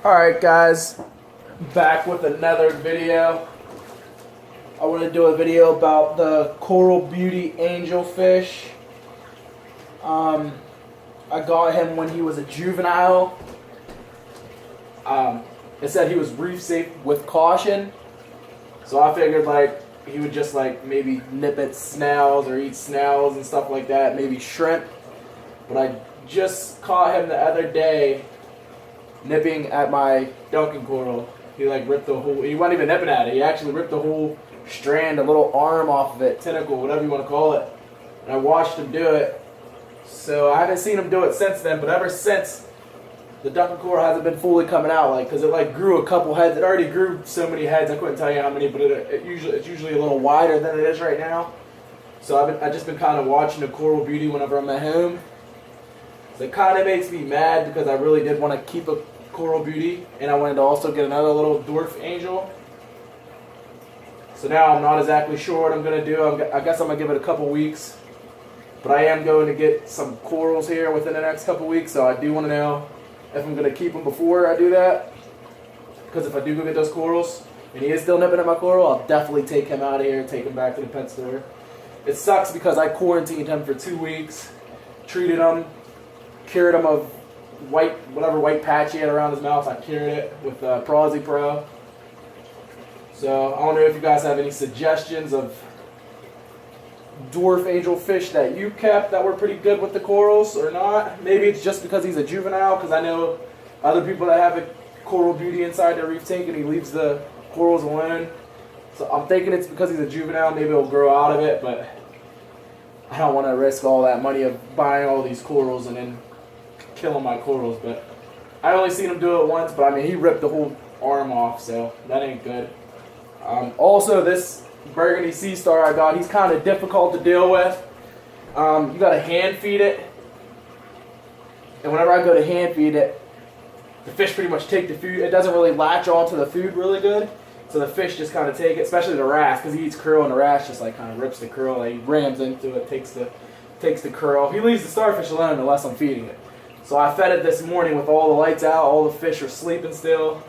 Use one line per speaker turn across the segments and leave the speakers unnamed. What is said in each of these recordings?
Alright guys, back with another video. I want to do a video about the coral beauty angelfish. I got him when he was a juvenile. It said he was reef safe with caution, so I figured like he would just like maybe nip at snails or eat snails and stuff like that, maybe shrimp. But I just caught him the other day nipping at my Duncan coral. He like ripped the whole, he wasn't even nipping at it, he actually ripped the whole strand, a little arm off of it, tentacle, whatever you want to call it. And I watched him do it. So I haven't seen him do it since then, but ever since, the Duncan coral hasn't been fully coming out, like, because it like grew a couple heads. It already grew so many heads, I couldn't tell you how many, but it's usually a little wider than it is right now. So I've just been kind of watching the coral beauty whenever I'm at home. So it kind of makes me mad because I really did want to keep a coral beauty, and I wanted to also get another little dwarf angel. So now I'm not exactly sure what I'm going to do. I guess I'm going to give it a couple weeks. But I am going to get some corals here within the next couple weeks, so I do want to know if I'm going to keep them before I do that. Because if I do go get those corals, and he is still nipping at my coral, I'll definitely take him out of here and take him back to the pet store. It sucks because I quarantined him for 2 weeks, treated him, cured him of whatever white patch he had around his mouth. I cured it with Prosy Pro. So I wonder if you guys have any suggestions of dwarf angelfish that you kept that were pretty good with the corals or not. Maybe it's just because he's a juvenile, because I know other people that have a coral beauty inside their reef tank and he leaves the corals alone. So I'm thinking it's because he's a juvenile. Maybe he'll grow out of it, but I don't want to risk all that money of buying all these corals and then killing my corals. But I only seen him do it once, but I mean, he ripped the whole arm off, so that ain't good. Also, this burgundy sea star I got, he's kind of difficult to deal with. You got to hand feed it, and whenever I go to hand feed it, the fish pretty much take the food. It doesn't really latch onto the food really good, so the fish just kind of take it, especially the wrasse, because he eats krill, and the wrasse just like kind of rips the krill. Like, he rams into it, takes the krill. He leaves the starfish alone unless I'm feeding it. So I fed it this morning with all the lights out. All the fish are sleeping still.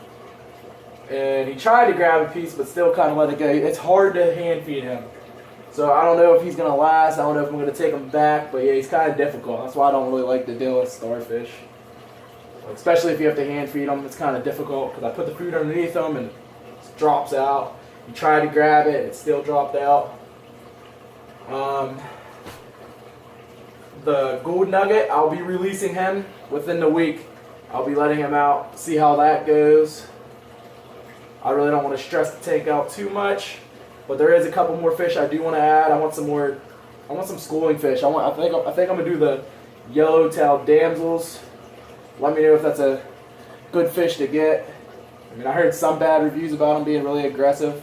And he tried to grab a piece, but still kind of let it go. It's hard to hand feed him. So I don't know if he's going to last. I don't know if I'm going to take him back. But yeah, he's kind of difficult. That's why I don't really like to deal with starfish. Especially if you have to hand feed them. It's kind of difficult because I put the food underneath them and it drops out. You try to grab it, it still dropped out. The gold nugget, I'll be releasing him within the week. I'll be letting him out, see how that goes. I really don't want to stress the tank out too much, but there is a couple more fish I do want to add. I want some schooling fish. I think I'm gonna do the yellowtail damsels. Let me know if that's a good fish to get. I mean, I heard some bad reviews about them being really aggressive,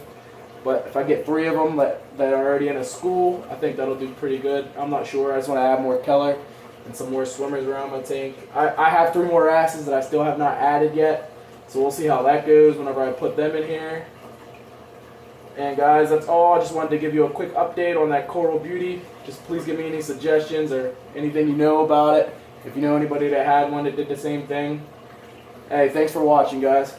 but if I get 3 of them that are already in a school, I think that'll do pretty good. I'm not sure. I just want to add more color and some more swimmers around my tank. I have 3 more wrasses that I still have not added yet. So we'll see how that goes whenever I put them in here. And guys, that's all. I just wanted to give you a quick update on that coral beauty. Just please give me any suggestions or anything you know about it. If you know anybody that had one that did the same thing. Hey, thanks for watching, guys.